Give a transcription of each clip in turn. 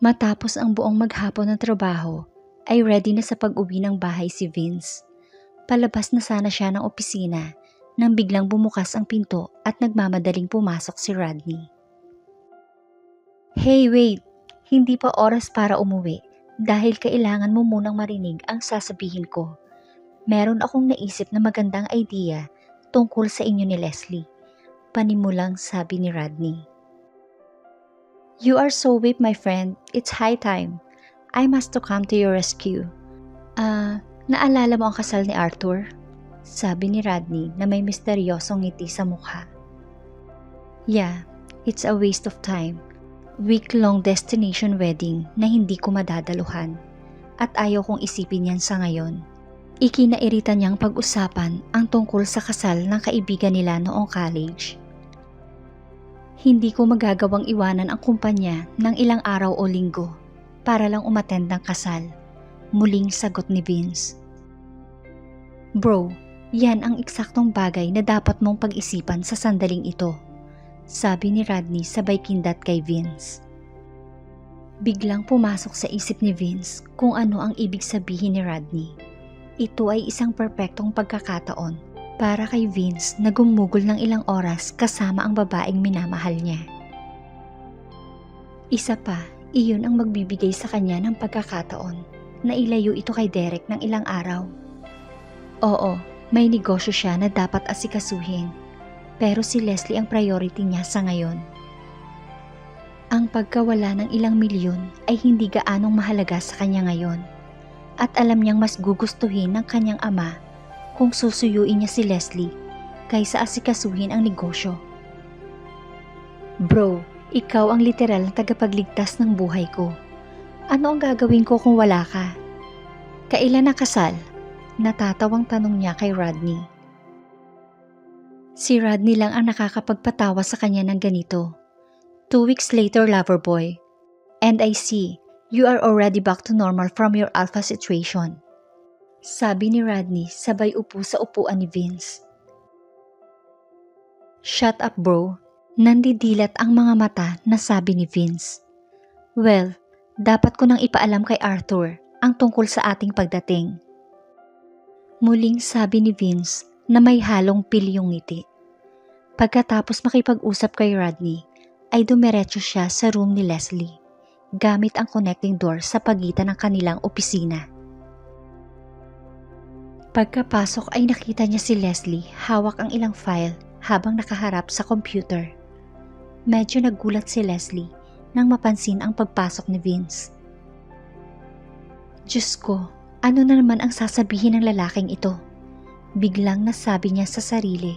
Matapos ang buong maghapon ng trabaho, ay ready na sa pag-uwi ng bahay si Vince. Palabas na sana siya ng opisina nang biglang bumukas ang pinto at nagmamadaling pumasok si Rodney. Hey, wait! Hindi pa oras para umuwi dahil kailangan mo munang marinig ang sasabihin ko. Meron akong naisip na magandang idea tungkol sa inyo ni Leslie. Panimulang sabi ni Rodney. You are so weak, my friend. It's high time. I must to come to your rescue. Naalala mo ang kasal ni Arthur? Sabi ni Rodney na may misteryosong ngiti sa mukha. Yeah, it's a waste of time. Week-long destination wedding na hindi ko madadaluhan. At ayaw kong isipin yan sa ngayon. Ikinairita niyang pag-usapan ang tungkol sa kasal ng kaibigan nila noong college. Hindi ko magagawang iwanan ang kumpanya ng ilang araw o linggo para lang umattend ng kasal. Muling sagot ni Vince. Bro, yan ang eksaktong bagay na dapat mong pag-isipan sa sandaling ito. Sabi ni Rodney sabay kindat kay Vince. Biglang pumasok sa isip ni Vince kung ano ang ibig sabihin ni Rodney. Ito ay isang perpektong pagkakataon para kay Vince na gumugol ng ilang oras kasama ang babaeng minamahal niya. Isa pa, iyon ang magbibigay sa kanya ng pagkakataon na ilayo ito kay Derek ng ilang araw. Oo, may negosyo siya na dapat asikasuhin, pero si Leslie ang priority niya sa ngayon. Ang pagkawala ng ilang milyon ay hindi gaanong mahalaga sa kanya ngayon, at alam niyang mas gugustuhin ng kanyang ama kung susuyuin niya si Leslie kaysa asikasuhin ang negosyo. Bro, ikaw ang literal na tagapagligtas ng buhay ko. Ano ang gagawin ko kung wala ka? Kailan na kasal? Natatawang tanong niya kay Rodney. Si Rodney lang ang nakakapagpatawa sa kanya ng ganito. 2 weeks later, lover boy. And I see, you are already back to normal from your alpha situation. Sabi ni Rodney sabay upo sa upuan ni Vince. Shut up bro, nandidilat ang mga mata na sabi ni Vince. Well, dapat ko nang ipaalam kay Arthur ang tungkol sa ating pagdating. Muling sabi ni Vince na may halong pilyong ngiti. Pagkatapos makipag-usap kay Rodney, ay dumiretso siya sa room ni Leslie, gamit ang connecting door sa pagitan ng kanilang opisina. Pagkapasok ay nakita niya si Leslie hawak ang ilang file habang nakaharap sa computer. Medyo nagulat si Leslie nang mapansin ang pagpasok ni Vince. Diyos ko, ano na naman ang sasabihin ng lalaking ito? Biglang nasabi niya sa sarili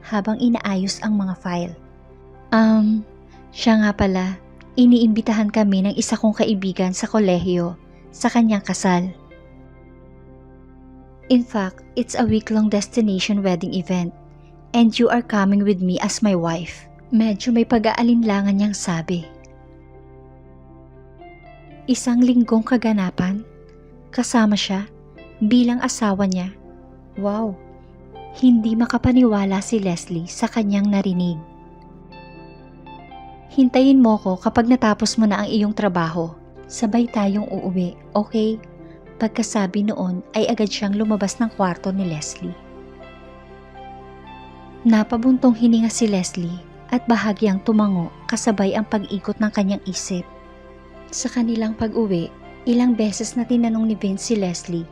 habang inaayos ang mga file. Siya nga pala, iniimbitahan kami ng isa kong kaibigan sa kolehiyo sa kanyang kasal. In fact, it's a week-long destination wedding event and you are coming with me as my wife. Medyo may pag-aalinlangan niyang sabi. Isang linggong kaganapan? Kasama siya bilang asawa niya? Wow! Hindi makapaniwala si Leslie sa kanyang narinig. Hintayin mo ko kapag natapos mo na ang iyong trabaho. Sabay tayong uuwi, okay? Pagkasabi noon ay agad siyang lumabas ng kwarto ni Leslie. Napabuntong hininga si Leslie at bahagyang tumango kasabay ang pag-ikot ng kanyang isip. Sa kanilang pag-uwi, ilang beses na tinanong ni Vince si Leslie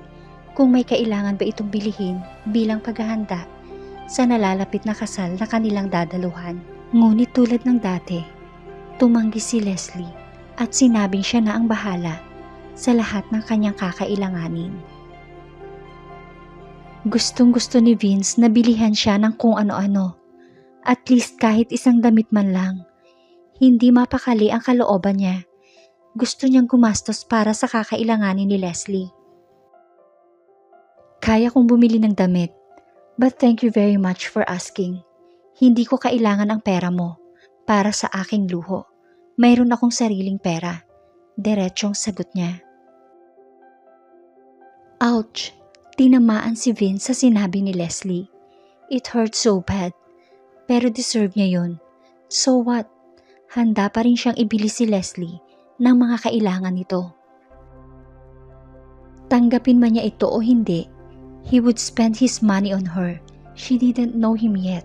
kung may kailangan ba itong bilihin bilang paghahanda sa nalalapit na kasal na kanilang dadaluhan. Ngunit tulad ng dati, tumanggi si Leslie at sinabing siya na ang bahala sa lahat ng kanyang kakailanganin. Gustong-gusto ni Vince na bilihan siya ng kung ano-ano, at least kahit isang damit man lang. Hindi mapakali ang kalooban niya. Gusto niyang gumastos para sa kakailanganin ni Leslie. Kaya kong bumili ng damit, but thank you very much for asking. Hindi ko kailangan ang pera mo para sa aking luho. Mayroon akong sariling pera. Diretsong sagot niya. Ouch! Tinamaan si Vince sa sinabi ni Leslie. It hurts so bad. Pero deserve niya yun. So what? Handa pa rin siyang ibili si Leslie ng mga kailangan nito. Tanggapin man niya ito o hindi, he would spend his money on her. She didn't know him yet.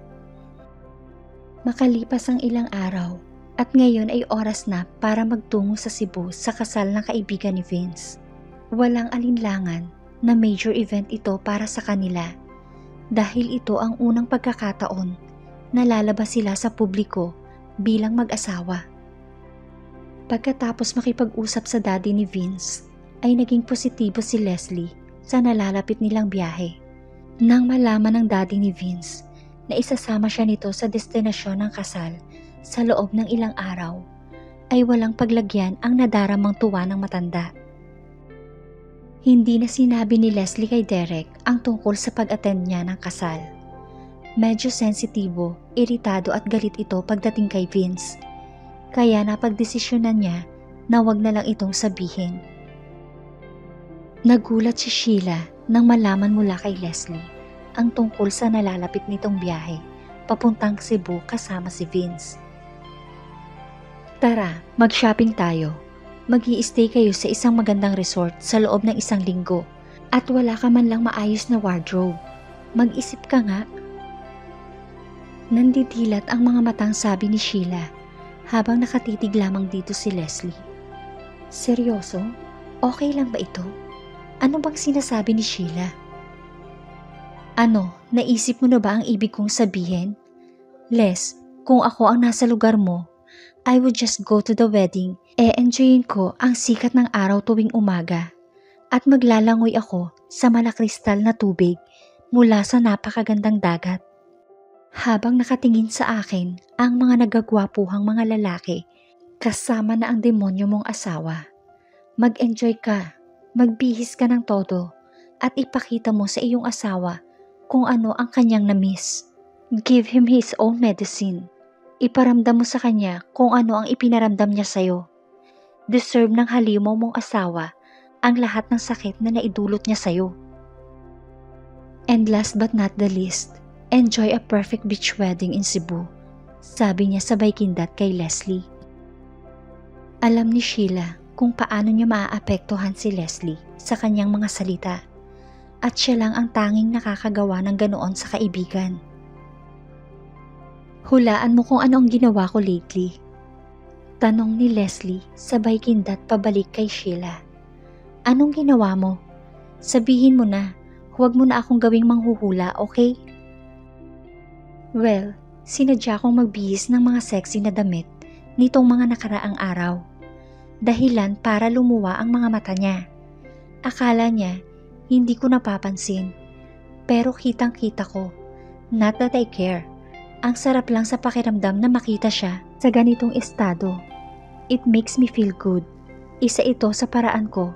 Makalipas ang ilang araw at ngayon ay oras na para magtungo sa Cebu sa kasal ng kaibigan ni Vince. Walang alinlangan na major event ito para sa kanila dahil ito ang unang pagkakataon na lalabas sila sa publiko bilang mag-asawa. Pagkatapos makipag-usap sa daddy ni Vince, ay naging positibo si Leslie sa nalalapit nilang biyahe. Nang malaman ng daddy ni Vince na isasama siya nito sa destinasyon ng kasal sa loob ng ilang araw, ay walang paglagyan ang nadaramang tuwa ng matanda. Hindi na sinabi ni Leslie kay Derek ang tungkol sa pag-attend niya ng kasal. Medyo sensitibo, iritado at galit ito pagdating kay Vince, kaya napagdesisyonan niya na wag na lang itong sabihin. Nagulat si Sheila nang malaman mula kay Leslie ang tungkol sa nalalapit nitong biyahe papuntang Cebu kasama si Vince. Tara, mag-shopping tayo. Mag-i-stay kayo sa isang magandang resort sa loob ng 1 linggo at wala ka man lang maayos na wardrobe. Mag-isip ka nga. Nandidilat ang mga matang sabi ni Sheila habang nakatitig lamang dito si Leslie. Seryoso? Okay lang ba ito? Ano bang sinasabi ni Sheila? Ano, naisip mo na ba ang ibig kong sabihin? Les, kung ako ang nasa lugar mo, I would just go to the wedding. E-enjoyin ko ang sikat ng araw tuwing umaga at maglalangoy ako sa malakristal na tubig mula sa napakagandang dagat. Habang nakatingin sa akin ang mga nagagwapuhang mga lalaki kasama na ang demonyo mong asawa, mag-enjoy ka. Magbihis ka ng todo at ipakita mo sa iyong asawa kung ano ang kanyang na-miss. Give him his own medicine. Iparamdam mo sa kanya kung ano ang ipinaramdam niya sa'yo. Deserve ng halimaw mong asawa ang lahat ng sakit na naidulot niya sa'yo. And last but not the least, enjoy a perfect beach wedding in Cebu, sabi niya sabay kindat kay Leslie. Alam ni Sheila kung paano niya maaapektuhan si Leslie sa kanyang mga salita at siya lang ang tanging nakakagawa ng ganoon sa kaibigan. Hulaan mo kung ano ang ginawa ko lately. Tanong ni Leslie sabay kindat pabalik kay Sheila. Anong ginawa mo? Sabihin mo na, huwag mo na akong gawing manghuhula, okay? Well, sinadya kong magbihis ng mga sexy na damit nitong mga nakaraang araw. Dahilan para lumuwa ang mga mata niya. Akala niya, hindi ko napapansin. Pero kitang-kita ko, not that I care. Ang sarap lang sa pakiramdam na makita siya sa ganitong estado. It makes me feel good. Isa ito sa paraan ko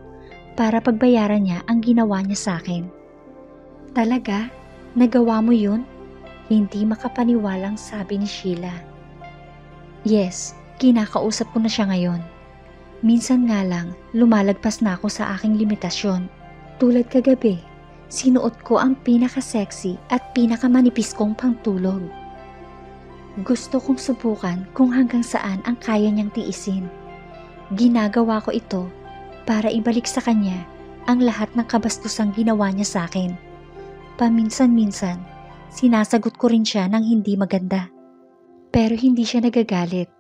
para pagbayaran niya ang ginawa niya sa akin. Talaga? Nagawa mo yun? Hindi makapaniwalang sabi ni Sheila. Yes, kinakausap ko na siya ngayon. Minsan nga lang, lumalagpas na ako sa aking limitasyon. Tulad kagabi, sinuot ko ang pinaka-sexy at pinakamanipis kong pangtulog. Gusto kong subukan kung hanggang saan ang kaya niyang tiisin. Ginagawa ko ito para ibalik sa kanya ang lahat ng kabastusang ginawa niya sa akin. Paminsan-minsan, sinasagot ko rin siya ng hindi maganda. Pero hindi siya nagagalit.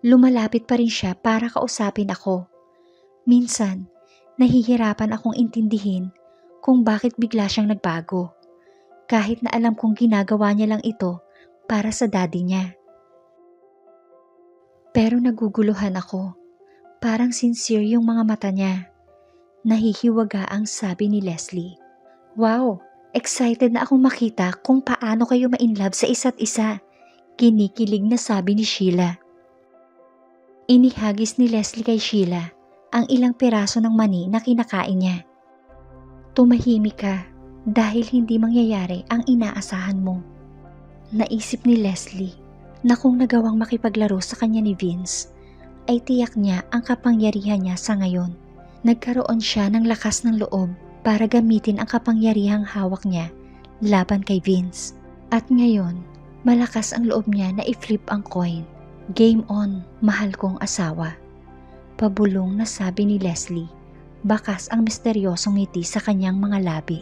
Lumalapit pa rin siya para kausapin ako. Minsan, nahihirapan akong intindihin kung bakit bigla siyang nagbago. Kahit na alam kong ginagawa niya lang ito para sa daddy niya. Pero naguguluhan ako. Parang sincere yung mga mata niya. Nahihiwaga ang sabi ni Leslie. Wow, excited na akong makita kung paano kayo ma-inlove sa isa't isa. Kinikilig na sabi ni Sheila. Inihagis ni Leslie kay Sheila ang ilang piraso ng mani na kinakain niya. Tumahimik ka dahil hindi mangyayari ang inaasahan mo. Naisip ni Leslie na kung nagawang makipaglaro sa kanya ni Vince, ay tiyak niya ang kapangyarihan niya sa ngayon. Nagkaroon siya ng lakas ng loob para gamitin ang kapangyarihang hawak niya laban kay Vince. At ngayon, malakas ang loob niya na i-flip ang coin. Game on, mahal kong asawa. Pabulong na sabi ni Leslie, bakas ang misteryosong ngiti sa kanyang mga labi.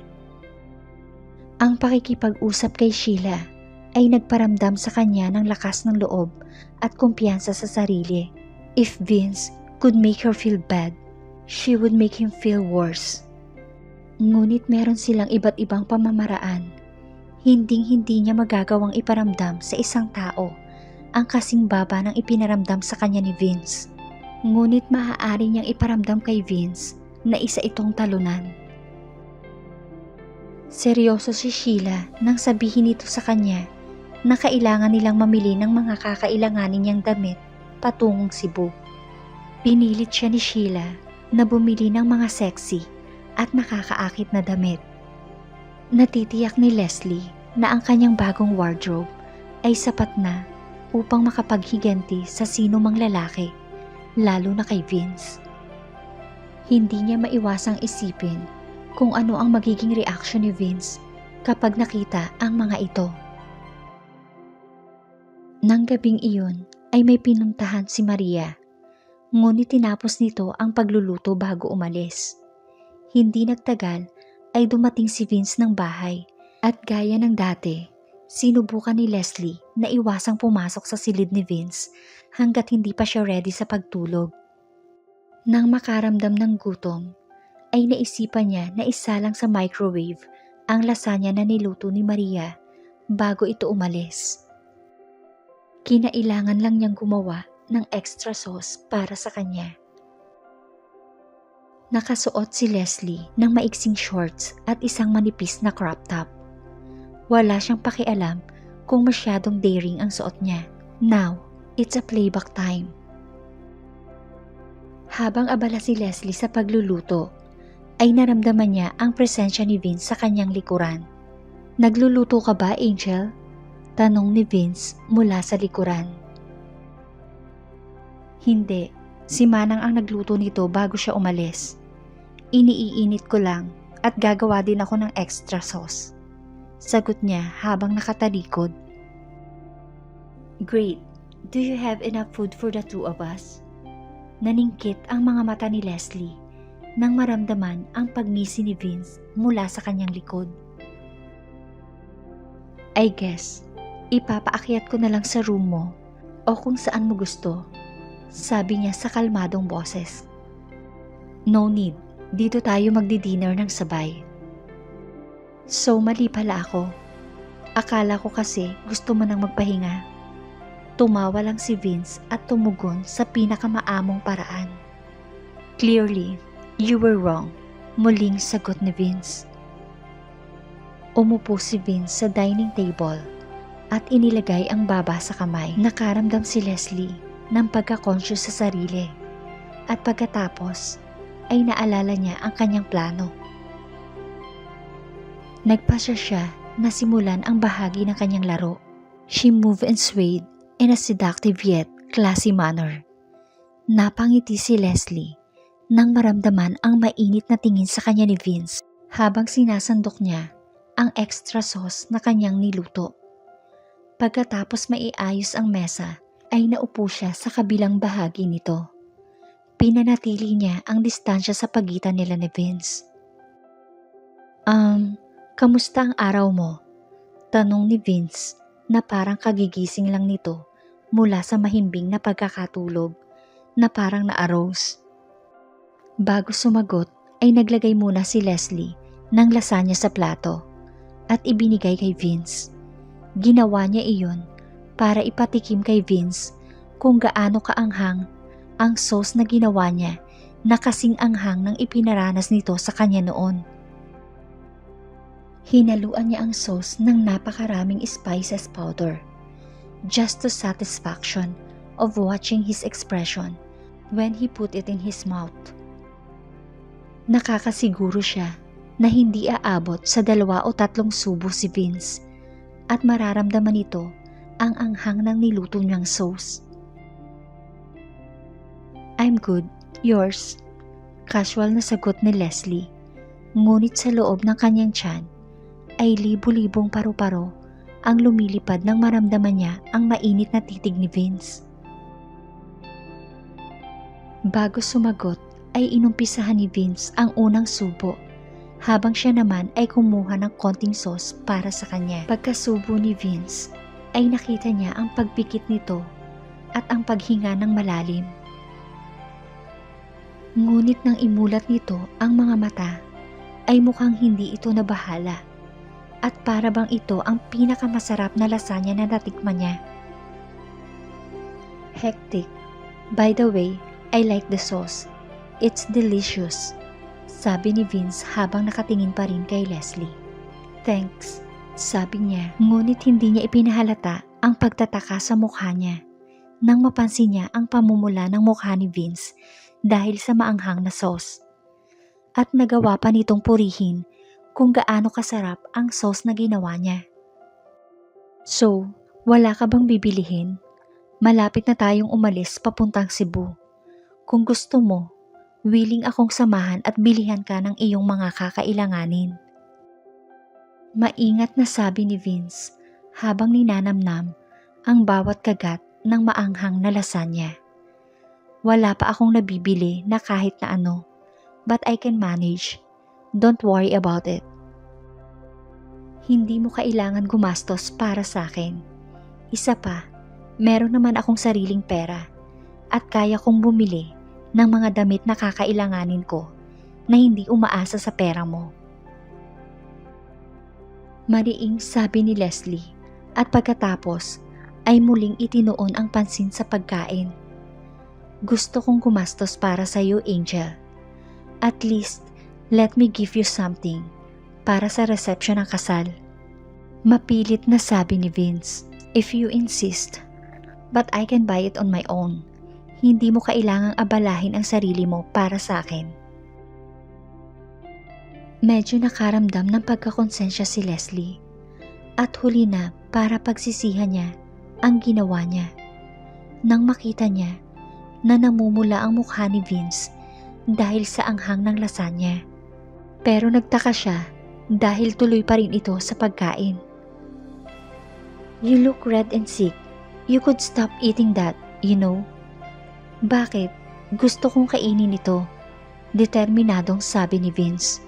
Ang pakikipag-usap kay Sheila ay nagparamdam sa kanya ng lakas ng loob at kumpiyansa sa sarili. If Vince could make her feel bad, she would make him feel worse. Ngunit meron silang iba't ibang pamamaraan. Hinding-hindi niya magagawang iparamdam sa isang tao ang kasing baba ng ipinaramdam sa kanya ni Vince. Ngunit maaari niyang iparamdam kay Vince na isa itong talunan. Seryoso si Sheila nang sabihin ito sa kanya na kailangan nilang mamili ng mga kakailanganin niyang damit patungong Cebu. Pinilit siya ni Sheila na bumili ng mga sexy at nakakaakit na damit. Natitiyak ni Leslie na ang kanyang bagong wardrobe ay sapat na upang makapaghiganti sa sino mang lalaki, lalo na kay Vince. Hindi niya maiwasang isipin kung ano ang magiging reaksyon ni Vince kapag nakita ang mga ito. Nang gabing iyon ay may pinuntahan si Maria, ngunit tinapos nito ang pagluluto bago umalis. Hindi nagtagal ay dumating si Vince ng bahay at gaya ng dati, sinubukan ni Leslie na iwasang pumasok sa silid ni Vince hanggat hindi pa siya ready sa pagtulog. Nang makaramdam ng gutom, ay naisipan niya na isalang sa microwave ang lasagna na niluto ni Maria bago ito umalis. Kinailangan lang niyang gumawa ng extra sauce para sa kanya. Nakasuot si Leslie ng maiksing shorts at isang manipis na crop top. Wala siyang pakialam kung masyadong daring ang suot niya. Now, it's a playback time. Habang abala si Leslie sa pagluluto, ay naramdaman niya ang presensya ni Vince sa kanyang likuran. "Nagluluto ka ba, Angel?" tanong ni Vince mula sa likuran. "Hindi, si Manang ang nagluto nito bago siya umalis. Iniiinit ko lang at gagawa din ako ng extra sauce," sagot niya habang nakatalikod. "Great, do you have enough food for the two of us?" Naningkit ang mga mata ni Leslie nang maramdaman ang pagngisi ni Vince mula sa kanyang likod. "I guess, ipapaakyat ko na lang sa room mo o kung saan mo gusto," sabi niya sa kalmadong boses. "No need, dito tayo magdi-dinner ng sabay." "So mali pala ako. Akala ko kasi gusto mo nang magpahinga." Tumawa lang si Vince at tumugon sa pinakamaamong paraan. "Clearly, you were wrong," muling sagot ni Vince. Umupo si Vince sa dining table at inilagay ang baba sa kamay. Nakaramdam si Leslie ng pagka-conscious sa sarili at pagkatapos ay naalala niya ang kanyang plano. Nagpasya siya na simulan ang bahagi ng kanyang laro. She moved and swayed in a seductive yet classy manner. Napangiti si Leslie nang maramdaman ang mainit na tingin sa kanya ni Vince habang sinasandok niya ang extra sauce na kanyang niluto. Pagkatapos maiayos ang mesa, ay naupo siya sa kabilang bahagi nito. Pinanatili niya ang distansya sa pagitan nila ni Vince. Kamusta ang araw mo?" tanong ni Vince na parang kagigising lang nito mula sa mahimbing na pagkakatulog na parang na-arouse. Bago sumagot ay naglagay muna si Leslie ng lasagna sa plato at ibinigay kay Vince. Ginawa niya iyon para ipatikim kay Vince kung gaano kaanghang ang sauce na ginawa niya na kasing anghang ng ipinaranas nito sa kanya noon. Hinaluan niya ang sauce ng napakaraming spices powder just to satisfaction of watching his expression when he put it in his mouth. Nakakasiguro siya na hindi aabot sa 2 o 3 subo si Vince at mararamdaman nito ang anghang ng niluto niyang sauce. "I'm good, yours?" Casual na sagot ni Leslie, ngunit sa loob ng kanyang tiyan ay libu-libong paru-paro ang lumilipad nang maramdaman niya ang mainit na titig ni Vince. Bago sumagot ay inumpisahan ni Vince ang unang subo, habang siya naman ay kumuha ng konting sauce para sa kanya. Pagkasubo ni Vince ay nakita niya ang pagpikit nito at ang paghinga ng malalim. Ngunit nang imulat nito ang mga mata ay mukhang hindi ito nabahala at para bang ito ang pinakamasarap na lasagna na natikman niya. Hectic. By the way, I like the sauce. It's delicious, sabi ni Vince habang nakatingin pa rin kay Leslie. Thanks, sabi niya, ngunit hindi niya ipinahalata ang pagtataka sa mukha niya nang mapansin niya ang pamumula ng mukha ni Vince dahil sa maanghang na sauce. At nagawa pa nitong purihin kung gaano kasarap ang sauce na ginawa niya. So, wala ka bang bibilihin? Malapit na tayong umalis papuntang Cebu. Kung gusto mo, willing akong samahan at bilihan ka ng iyong mga kakailanganin. Maingat na sabi ni Vince habang ninanamnam ang bawat kagat ng maanghang na lasagna. Wala pa akong nabibili na kahit na ano, but I can manage. Don't worry about it. Hindi mo kailangan gumastos para sa akin. Isa pa, meron naman akong sariling pera at kaya kong bumili ng mga damit na kakailanganin ko na hindi umaasa sa pera mo. Mariing sabi ni Leslie at pagkatapos ay muling itinuon ang pansin sa pagkain. Gusto kong gumastos para sa iyo, Angel. At least, let me give you something para sa reception ng kasal. Mapilit na sabi ni Vince, if you insist, but I can buy it on my own. Hindi mo kailangang abalahin ang sarili mo para sa akin. Medyo nakaramdam ng pagkakonsensya si Leslie at huli na para pagsisihan niya ang ginawa niya nang makita niya na namumula ang mukha ni Vince dahil sa anghang ng lasagna. Pero nagtaka siya dahil tuloy pa rin ito sa pagkain. You look red and sick. You could stop eating that, you know. Bakit? Gusto kong kainin ito, determinadong sabi ni Vince.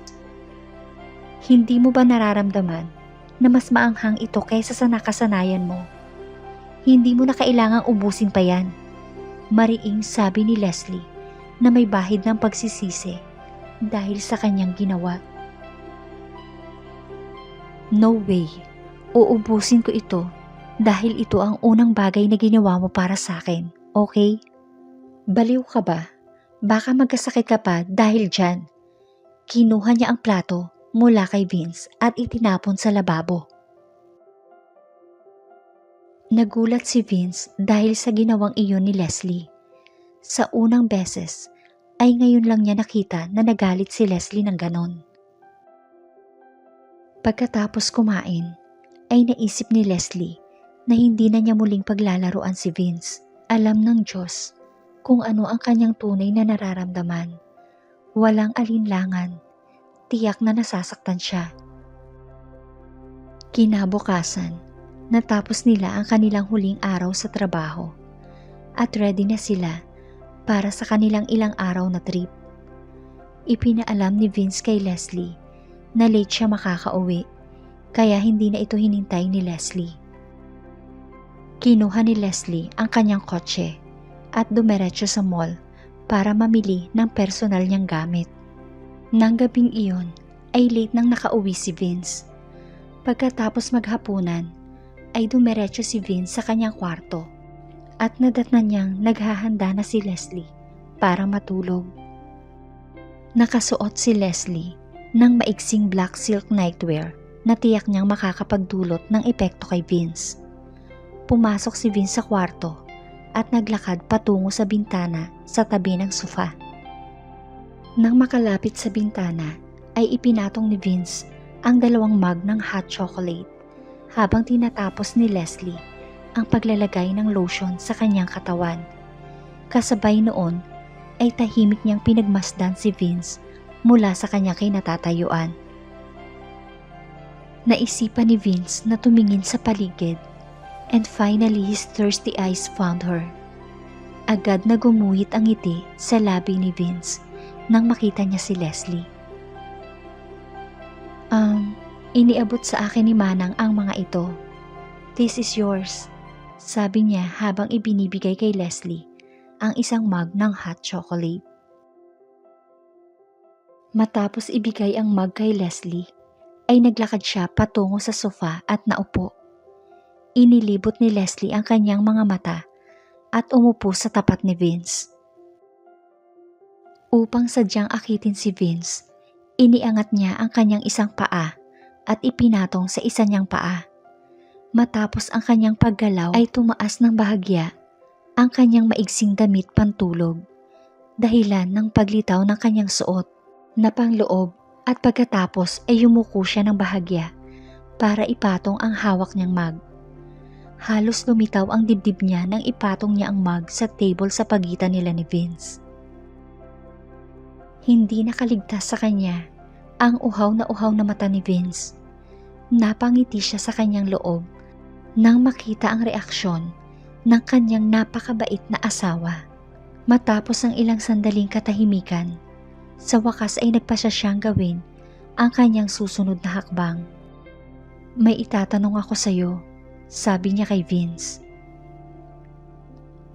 Hindi mo ba nararamdaman na mas maanghang ito kaysa sa nakasanayan mo? Hindi mo na kailangang ubusin pa yan, mariing sabi ni Leslie na may bahid ng pagsisisi dahil sa kanyang ginawa. No way, uubusin ko ito dahil ito ang unang bagay na ginawa mo para sa akin, okay? Baliw ka ba? Baka magkasakit ka pa dahil dyan. Kinuha niya ang plato mula kay Vince at itinapon sa lababo. Nagulat si Vince dahil sa ginawang iyon ni Leslie. Sa unang beses ay ngayon lang niya nakita na nagalit si Leslie ng ganon. Pagkatapos kumain ay naisip ni Leslie na hindi na niya muling paglalaruan si Vince. Alam ng Diyos kung ano ang kanyang tunay na nararamdaman. Walang alinlangan. Tiyak na nasasaktan siya. Kinabukasan, natapos nila ang kanilang huling araw sa trabaho at ready na sila para sa kanilang ilang araw na trip. Ipinaalam ni Vince kay Leslie na late siya makakauwi kaya hindi na ito hinintay ni Leslie. Kinuha ni Leslie ang kanyang kotse at dumiretso sa mall para mamili ng personal niyang gamit. Nang gabing iyon ay late nang nakauwi si Vince. Pagkatapos maghapunan ay dumiretso si Vince sa kanyang kwarto at nadatnan niyang naghahanda na si Leslie para matulog. Nakasuot si Leslie ng maiksing black silk nightwear na tiyak niyang makakapagdulot ng epekto kay Vince. Pumasok si Vince sa kwarto at naglakad patungo sa bintana sa tabi ng sofa. Nang makalapit sa bintana ay ipinatong ni Vince ang 2 mug ng hot chocolate habang tinatapos ni Leslie ang paglalagay ng lotion sa kanyang katawan. Kasabay noon ay tahimik niyang pinagmasdan si Vince mula sa kanyang kinatatayuan. Naisipan ni Vince na tumingin sa paligid and finally his thirsty eyes found her. Agad na gumuhit ang ngiti sa labi ni Vince nang makita niya si Leslie. Iniabot sa akin ni Manang ang mga ito. This is yours, sabi niya habang ibinibigay kay Leslie ang isang mug ng hot chocolate. Matapos ibigay ang mug kay Leslie, ay naglakad siya patungo sa sofa at naupo. Inilibot ni Leslie ang kanyang mga mata at umupo sa tapat ni Vince. Upang sadyang akitin si Vince, iniangat niya ang kanyang isang paa at ipinatong sa isa niyang paa. Matapos ang kanyang paggalaw ay tumaas ng bahagya ang kanyang maigsing damit pantulog, dahilan ng paglitaw ng kanyang suot na pangloob, at pagkatapos ay yumuko siya ng bahagya para ipatong ang hawak niyang mug. Halos lumitaw ang dibdib niya nang ipatong niya ang mug sa table sa pagitan nila ni Vince. Hindi nakaligtas sa kanya ang uhaw na mata ni Vince. Napangiti siya sa kanyang loob nang makita ang reaksyon ng kanyang napakabait na asawa. Matapos ang ilang sandaling katahimikan, sa wakas ay nagpasya siyang gawin ang kanyang susunod na hakbang. May itatanong ako sa iyo, sabi niya kay Vince.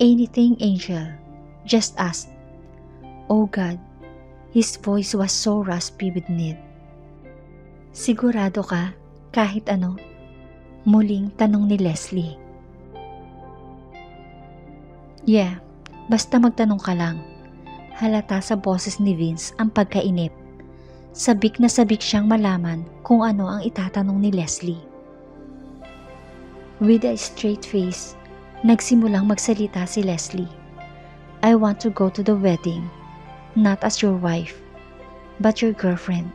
Anything, Angel. Just ask. Oh God, his voice was so raspy with need. Sigurado ka, kahit ano? Muling tanong ni Leslie. Yeah, basta magtanong ka lang. Halata sa boses ni Vince ang pagkainip. Sabik na sabik siyang malaman kung ano ang itatanong ni Leslie. With a straight face, nagsimulang magsalita si Leslie. I want to go to the wedding, not as your wife, but your girlfriend.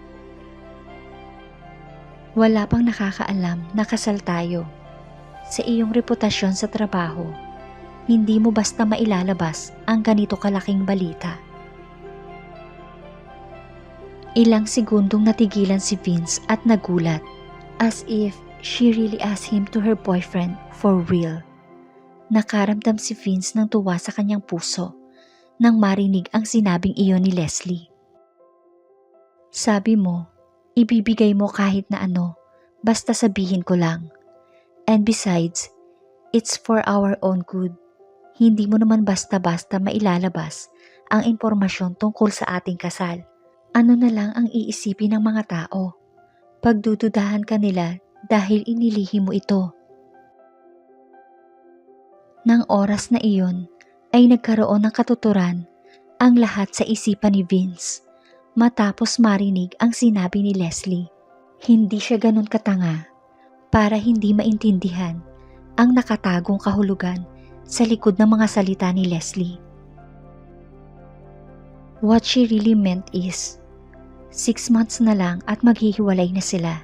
Wala pang nakakaalam na kasal tayo. Sa iyong reputasyon sa trabaho, hindi mo basta mailalabas ang ganito kalaking balita. Ilang segundong natigilan si Vince at nagulat, as if she really asked him to her boyfriend for real. Nakaramdam si Vince ng tuwa sa kanyang puso nang marinig ang sinabing iyon ni Leslie. Sabi mo, ibibigay mo kahit na ano, basta sabihin ko lang. And besides, it's for our own good. Hindi mo naman basta-basta mailalabas ang impormasyon tungkol sa ating kasal. Ano na lang ang iisipin ng mga tao? Pagdududahan ka nila dahil inilihim mo ito. Nang oras na iyon, ay nagkaroon ng katuturan ang lahat sa isipan ni Vince. Matapos marinig ang sinabi ni Leslie, hindi siya ganun katanga para hindi maintindihan ang nakatagong kahulugan sa likod ng mga salita ni Leslie. What she really meant is, 6 months na lang at maghihiwalay na sila,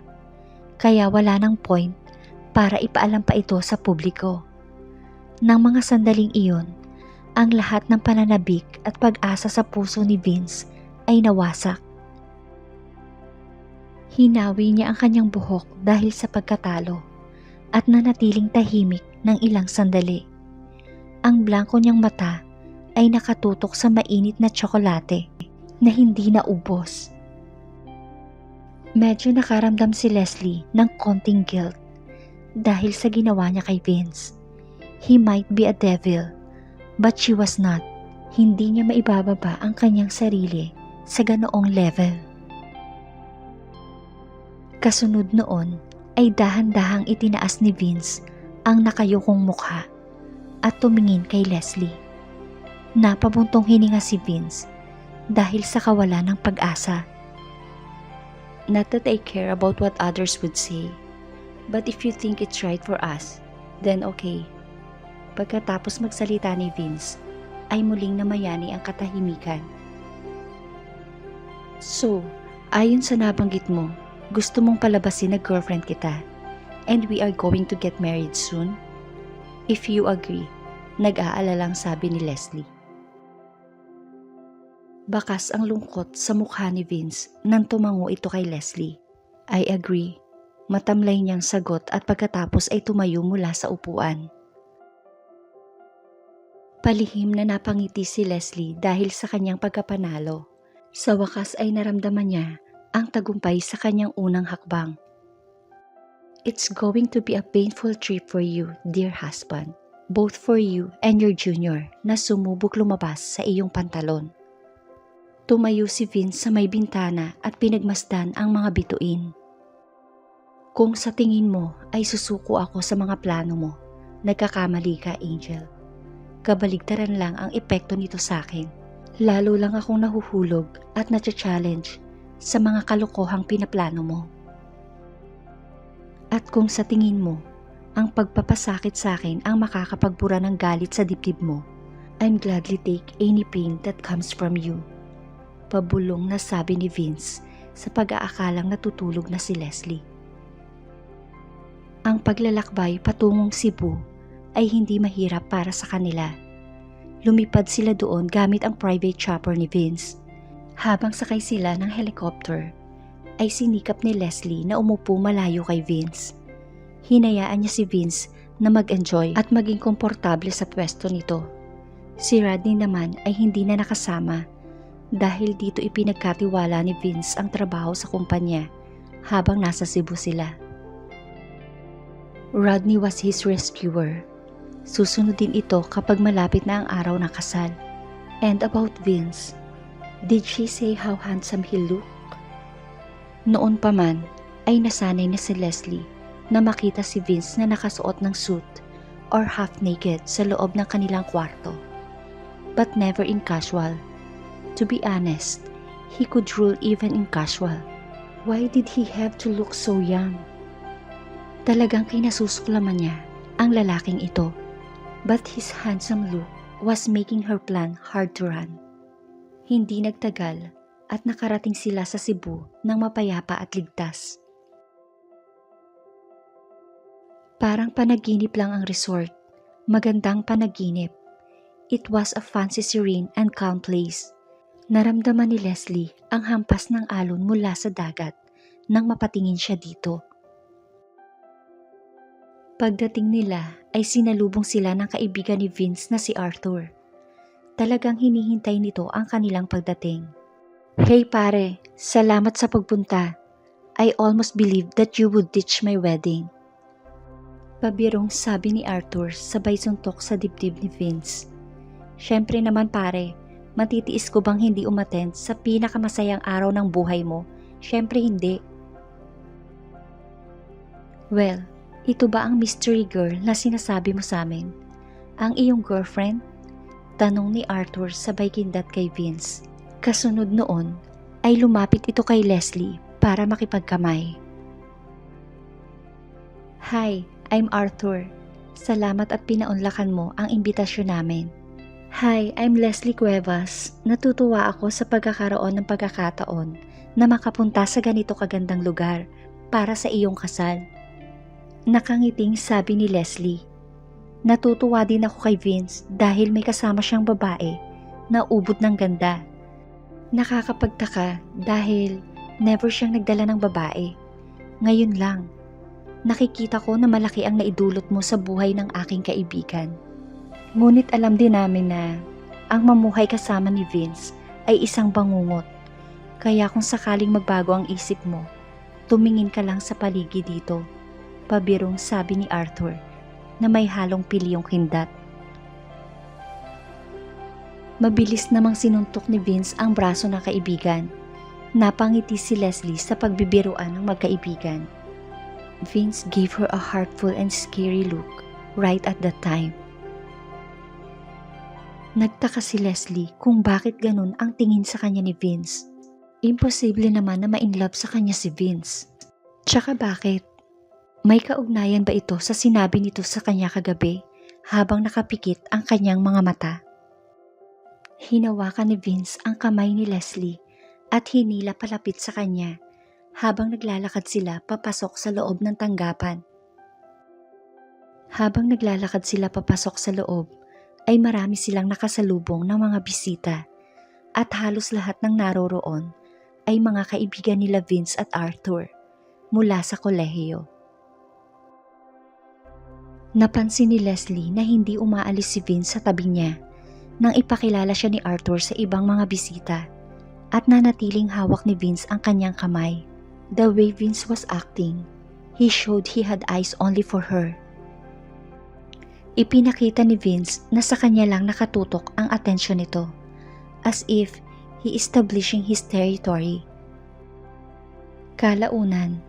kaya wala nang point para ipaalam pa ito sa publiko. Nang mga sandaling iyon, ang lahat ng pananabik at pag-asa sa puso ni Vince ay nawasak. Hinawi niya ang kanyang buhok dahil sa pagkatalo at nanatiling tahimik ng ilang sandali. Ang blanko niyang mata ay nakatutok sa mainit na tsokolate na hindi naubos. Medyo nakaramdam si Leslie ng konting guilt dahil sa ginawa niya kay Vince. He might be a devil, but she was not. Hindi niya maibababa ang kanyang sarili sa ganoong level. Kasunod noon ay dahan-dahang itinaas ni Vince ang nakayukong mukha at tumingin kay Leslie. Napabuntong hininga si Vince dahil sa kawalan ng pag-asa. Not that I care about what others would say, but if you think it's right for us, then okay. Pagkatapos magsalita ni Vince, ay muling namayani ang katahimikan. So, ayon sa nabanggit mo, gusto mong palabasin na girlfriend kita, and we are going to get married soon? If you agree, nag-aalalang sabi ni Leslie. Bakas ang lungkot sa mukha ni Vince nang tumango ito kay Leslie. I agree. Matamlay niyang sagot at pagkatapos ay tumayo mula sa upuan. Palihim na napangiti si Leslie dahil sa kanyang pagkapanalo. Sa wakas ay naramdaman niya ang tagumpay sa kanyang unang hakbang. It's going to be a painful trip for you, dear husband. Both for you and your junior na sumubok lumabas sa iyong pantalon. Tumayo si Vince sa may bintana at pinagmasdan ang mga bituin. Kung sa tingin mo ay susuko ako sa mga plano mo, nagkakamali ka, Angel. Kabaligtaran lang ang epekto nito sa akin. Lalo lang akong nahuhulog at na-challenge sa mga kalokohang pinaplano mo. At kung sa tingin mo, ang pagpapasakit sa akin ang makakapagbura ng galit sa dibdib mo, I'm gladly take any pain that comes from you. Pabulong na sabi ni Vince sa pag-aakalang natutulog na si Leslie. Ang paglalakbay patungong Cebu ay hindi mahirap para sa kanila. Lumipad sila doon gamit ang private chopper ni Vince. Habang sakay sila ng helicopter, ay sinikap ni Leslie na umupo malayo kay Vince. Hinayaan niya si Vince na mag-enjoy at maging komportable sa pwesto nito. Si Rodney naman ay hindi na nakasama dahil dito ipinagkatiwala ni Vince ang trabaho sa kumpanya habang nasa Cebu sila. Rodney was his rescuer. Susunod din ito kapag malapit na ang araw ng kasal. And about Vince, did she say how handsome he looked? Noon pa man ay nasanay na si Leslie na makita si Vince na nakasuot ng suit or half naked sa loob ng kanilang kwarto. But never in casual. To be honest, he could rule even in casual. Why did he have to look so young? Talagang kinasusuklaman niya ang lalaking ito. But his handsome look was making her plan hard to run. Hindi nagtagal at nakarating sila sa Cebu ng mapayapa at ligtas. Parang panaginip lang ang resort. Magandang panaginip. It was a fancy, serene and calm place. Naramdaman ni Leslie ang hampas ng alon mula sa dagat nang mapatingin siya dito. Pagdating nila ay sinalubong sila ng kaibigan ni Vince na si Arthur. Talagang hinihintay nito ang kanilang pagdating. Hey pare, salamat sa pagpunta. I almost believed that you would ditch my wedding. Pabirong sabi ni Arthur sabay suntok sa dibdib ni Vince. Syempre naman pare, matitiis ko bang hindi umattend sa pinakamasayang araw ng buhay mo? Syempre hindi. Well, ito ba ang mystery girl na sinasabi mo sa amin? Ang iyong girlfriend? Tanong ni Arthur sabay kindat kay Vince. Kasunod noon ay lumapit ito kay Leslie para makipagkamay. Hi, I'm Arthur. Salamat at pinaunlakan mo ang imbitasyon namin. Hi, I'm Leslie Cuevas. Natutuwa ako sa pagkakaroon ng pagkakataon na makapunta sa ganito kagandang lugar para sa iyong kasal. Nakangiting sabi ni Leslie. Natutuwa din ako kay Vince dahil may kasama siyang babae na ubod ng ganda. Nakakapagtaka dahil never siyang nagdala ng babae. Ngayon lang, nakikita ko na malaki ang naidulot mo sa buhay ng aking kaibigan. Ngunit alam din namin na ang mamuhay kasama ni Vince ay isang bangungot. Kaya kung sakaling magbago ang isip mo, tumingin ka lang sa paligid dito. Pabirong sabi ni Arthur na may halong pilyong kindat. Mabilis namang sinuntok ni Vince ang braso ng kaibigan. Napangiti si Leslie sa pagbibiruan ng magkaibigan. Vince gave her a heartful and scary look right at that time. Nagtaka si Leslie kung bakit ganun ang tingin sa kanya ni Vince. Imposible naman na ma-inlove sa kanya si Vince. Tsaka bakit? May kaugnayan ba ito sa sinabi nito sa kanya kagabi habang nakapikit ang kanyang mga mata? Hinawakan ni Vince ang kamay ni Leslie at hinila palapit sa kanya habang naglalakad sila papasok sa loob ng tanggapan. Habang naglalakad sila papasok sa loob, ay marami silang nakasalubong ng mga bisita at halos lahat ng naroroon ay mga kaibigan nila Vince at Arthur mula sa kolehiyo. Napansin ni Leslie na hindi umaalis si Vince sa tabi niya nang ipakilala siya ni Arthur sa ibang mga bisita at nanatiling hawak ni Vince ang kanyang kamay. The way Vince was acting, he showed he had eyes only for her. Ipinakita ni Vince na sa kanya lang nakatutok ang atensyon nito, as if he establishing his territory. Kalaunan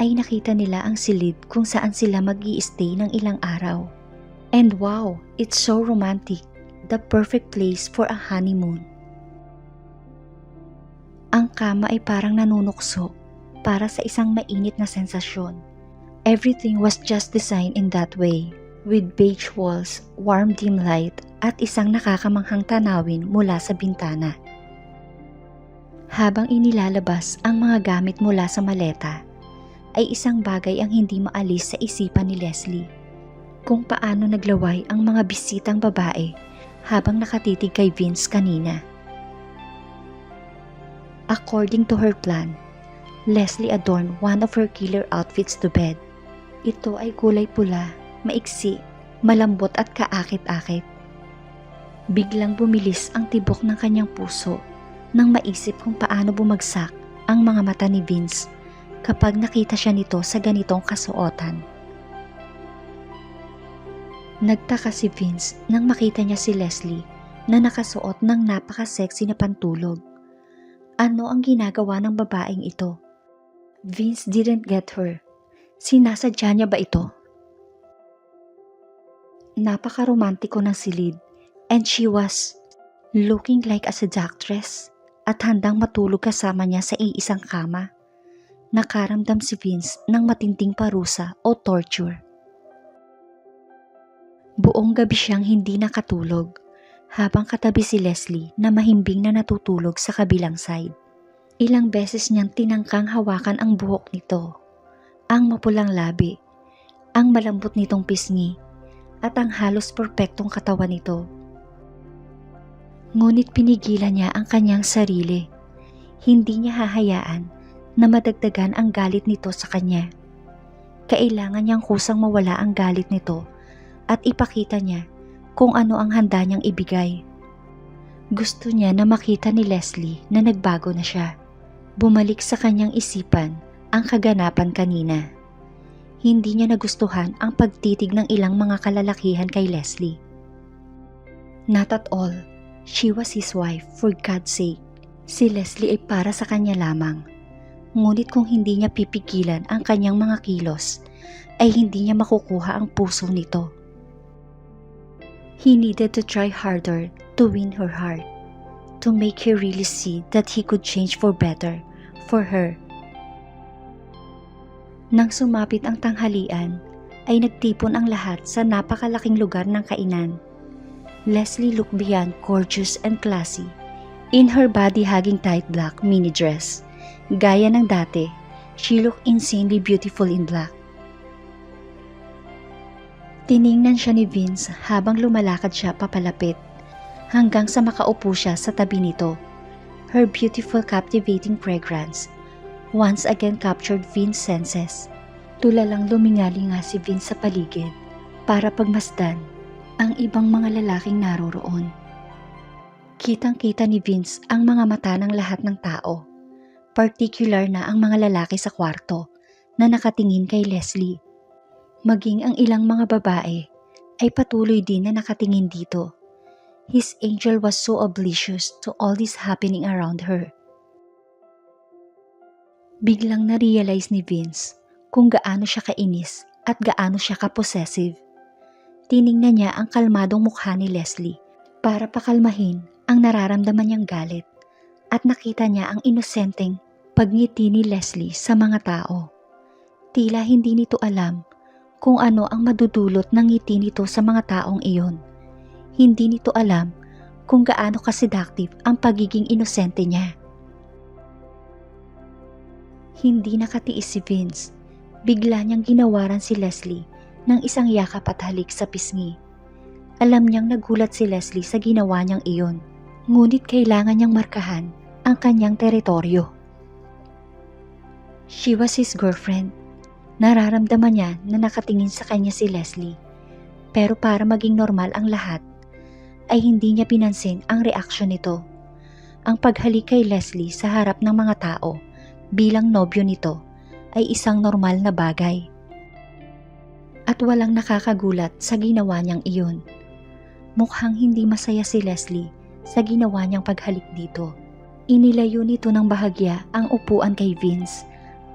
ay nakita nila ang silid kung saan sila mag-i-stay ng ilang araw. And wow, it's so romantic, the perfect place for a honeymoon. Ang kama ay parang nanunukso para sa isang mainit na sensasyon. Everything was just designed in that way, with beige walls, warm dim light, at isang nakakamanghang tanawin mula sa bintana. Habang inilalabas ang mga gamit mula sa maleta, ay isang bagay ang hindi maalis sa isipan ni Leslie. Kung paano naglaway ang mga bisitang babae habang nakatitig kay Vince kanina. According to her plan, Leslie adorned one of her killer outfits to bed. Ito ay kulay pula, maiksi, malambot at kaakit-akit. Biglang bumilis ang tibok ng kanyang puso nang maisip kung paano bumagsak ang mga mata ni Vince kapag nakita siya nito sa ganitong kasuotan. Nagtaka si Vince nang makita niya si Leslie na nakasuot ng napaka-sexy na pantulog. Ano ang ginagawa ng babaeng ito? Vince didn't get her. Sinasadya niya ba ito? Napaka-romantiko ng silid, and she was looking like a seductress at handang matulog kasama niya sa iisang kama. Nakaramdam si Vince ng matinding parusa o torture. Buong gabi siyang hindi nakatulog habang katabi si Leslie na mahimbing na natutulog sa kabilang side. Ilang beses niyang tinangkang hawakan ang buhok nito, ang mapulang labi, ang malambot nitong pisngi, at ang halos perpektong katawan nito. Ngunit pinigilan niya ang kanyang sarili. Hindi niya hahayaan na madagdagan ang galit nito sa kanya. Kailangan niyang kusang mawala ang galit nito at ipakita niya kung ano ang handa niyang ibigay. Gusto niya na makita ni Leslie na nagbago na siya. Bumalik sa kanyang isipan ang kaganapan kanina. Hindi niya nagustuhan ang pagtitig ng ilang mga kalalakihan kay Leslie. Not at all. She was his wife, for God's sake. Si Leslie ay para sa kanya lamang. Ngunit kung hindi niya pipigilan ang kanyang mga kilos, ay hindi niya makukuha ang puso nito. He needed to try harder to win her heart, to make her really see that he could change for better, for her. Nang sumapit ang tanghalian, ay nagtipon ang lahat sa napakalaking lugar ng kainan. Leslie looked beyond gorgeous and classy in her body-hugging tight black mini dress. Gaya ng dati, she looked insanely beautiful in black. Tiningnan siya ni Vince habang lumalakad siya papalapit hanggang sa makaupo siya sa tabi nito. Her beautiful captivating fragrance once again captured Vince's senses. Tulalang lumingali nga si Vince sa paligid para pagmasdan ang ibang mga lalaking naroroon. Kitang-kita ni Vince ang mga mata ng lahat ng tao, particular na ang mga lalaki sa kwarto na nakatingin kay Leslie. Maging ang ilang mga babae ay patuloy din na nakatingin dito. His angel was so oblivious to all this happening around her. Biglang na-realize ni Vince kung gaano siya kainis at gaano siya ka-possessive. Tiningnan niya ang kalmadong mukha ni Leslie para pakalmahin ang nararamdaman niyang galit at nakita niya ang inosenteng pagngiti ni Leslie sa mga tao. Tila hindi nito alam kung ano ang madudulot ng ngiti nito sa mga taong iyon. Hindi nito alam kung gaano ka-seductive ang pagiging inosente niya. Hindi nakatiis si Vince. Bigla niyang ginawaran si Leslie ng isang yakap at halik sa pisngi. Alam niyang nagulat si Leslie sa ginawa niyang iyon, ngunit kailangan niyang markahan ang kanyang teritoryo. She was his girlfriend. Nararamdaman niya na nakatingin sa kanya si Leslie. Pero para maging normal ang lahat, ay hindi niya pinansin ang reaksyon nito. Ang paghalik kay Leslie sa harap ng mga tao bilang nobyo nito ay isang normal na bagay. At walang nakakagulat sa ginawa niyang iyon. Mukhang hindi masaya si Leslie sa ginawa niyang paghalik dito. Inilayo nito ng bahagya ang upuan kay Vince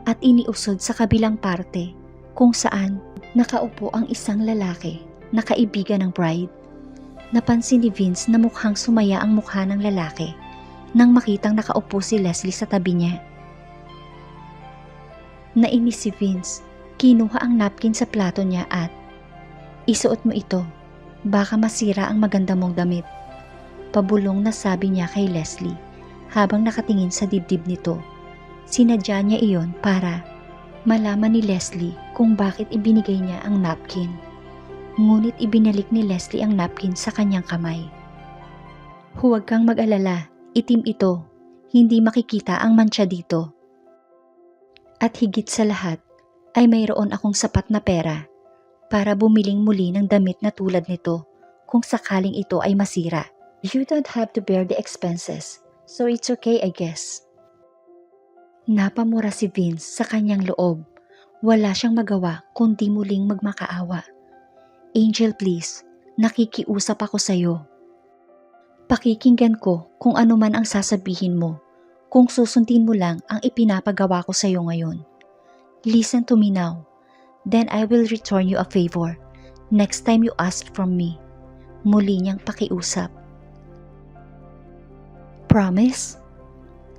at iniusod sa kabilang parte kung saan nakaupo ang isang lalaki na kaibigan ng bride. Napansin ni Vince na mukhang sumaya ang mukha ng lalaki nang makitang nakaupo si Leslie sa tabi niya. Nainis si Vince, kinuha ang napkin sa plato niya at, "Isuot mo ito, baka masira ang maganda mong damit." Pabulong na sabi niya kay Leslie habang nakatingin sa dibdib nito. Sinadya niya iyon para malaman ni Leslie kung bakit ibinigay niya ang napkin. Ngunit ibinalik ni Leslie ang napkin sa kanyang kamay. "Huwag kang mag-alala, itim ito. Hindi makikita ang mantsa dito. At higit sa lahat ay mayroon akong sapat na pera para bumiling muli ng damit na tulad nito kung sakaling ito ay masira. You don't have to bear the expenses, so it's okay I guess." Napamura si Vince sa kanyang loob. Wala siyang magawa kundi muling magmakaawa. "Angel please, nakikiusap ako sa'yo. Pakikinggan ko kung ano man ang sasabihin mo kung susundin mo lang ang ipinapagawa ko sa'yo ngayon. Listen to me now, then I will return you a favor next time you ask from me." Muli niyang pakiusap. "Promise?"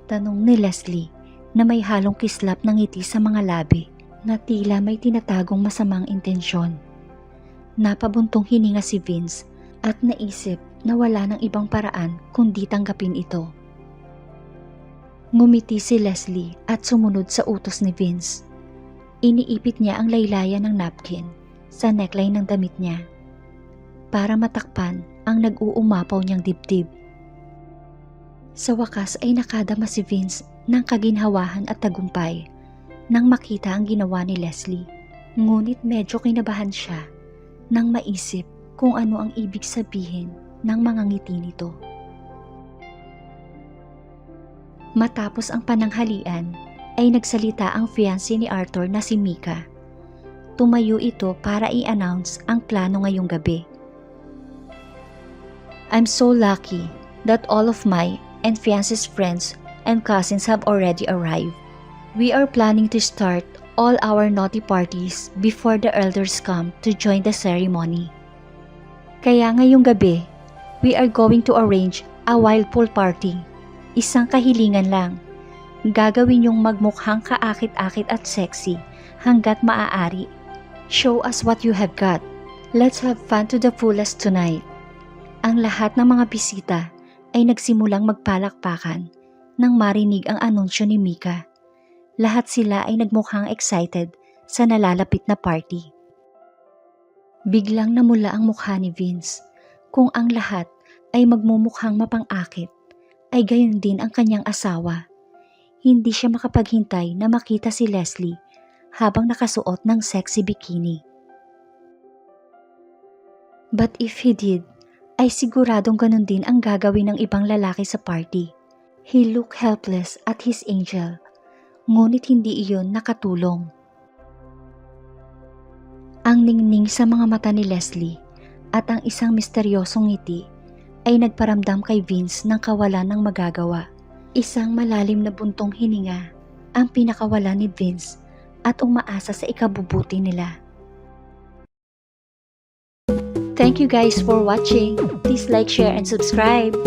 Tanong ni Leslie na may halong kislap ng ngiti sa mga labi na tila may tinatagong masamang intensyon. Napabuntong hininga si Vince at naisip na wala ng ibang paraan kundi tanggapin ito. Ngumiti si Leslie at sumunod sa utos ni Vince. Iniipit niya ang laylayan ng napkin sa neckline ng damit niya para matakpan ang nag-uumapaw niyang dibdib. Sa wakas ay nakadama si Vince ng kaginhawahan at tagumpay nang makita ang ginawa ni Leslie. Ngunit medyo kinabahan siya nang maisip kung ano ang ibig sabihin ng mga ngiti nito. Matapos ang pananghalian ay nagsalita ang fiancé ni Arthur na si Mika. Tumayo ito para i-announce ang plano ngayong gabi. "I'm so lucky that all of my and fiancé's friends and cousins have already arrived. We are planning to start all our naughty parties before the elders come to join the ceremony. Kaya ngayong gabi, we are going to arrange a wild pool party. Isang kahilingan lang. Gagawin yung magmukhang kaakit-akit at sexy hanggat maaari. Show us what you have got. Let's have fun to the fullest tonight." Ang lahat ng mga bisita ay nagsimulang magpalakpakan nang marinig ang anunsyo ni Mika. Lahat sila ay nagmukhang excited sa nalalapit na party. Biglang namula ang mukha ni Vince. Kung ang lahat ay magmumukhang mapang-akit, ay gayon din ang kanyang asawa. Hindi siya makapaghintay na makita si Leslie habang nakasuot ng sexy bikini. But if he did, ay siguradong ganun din ang gagawin ng ibang lalaki sa party. He looked helpless at his angel, ngunit hindi iyon nakatulong. Ang ningning sa mga mata ni Leslie at ang isang misteryosong ngiti ay nagparamdam kay Vince ng kawalan ng magagawa. Isang malalim na buntong hininga ang pinakawalan ni Vince at umaasa sa ikabubuti nila. Thank you guys for watching. Please like, share, and subscribe.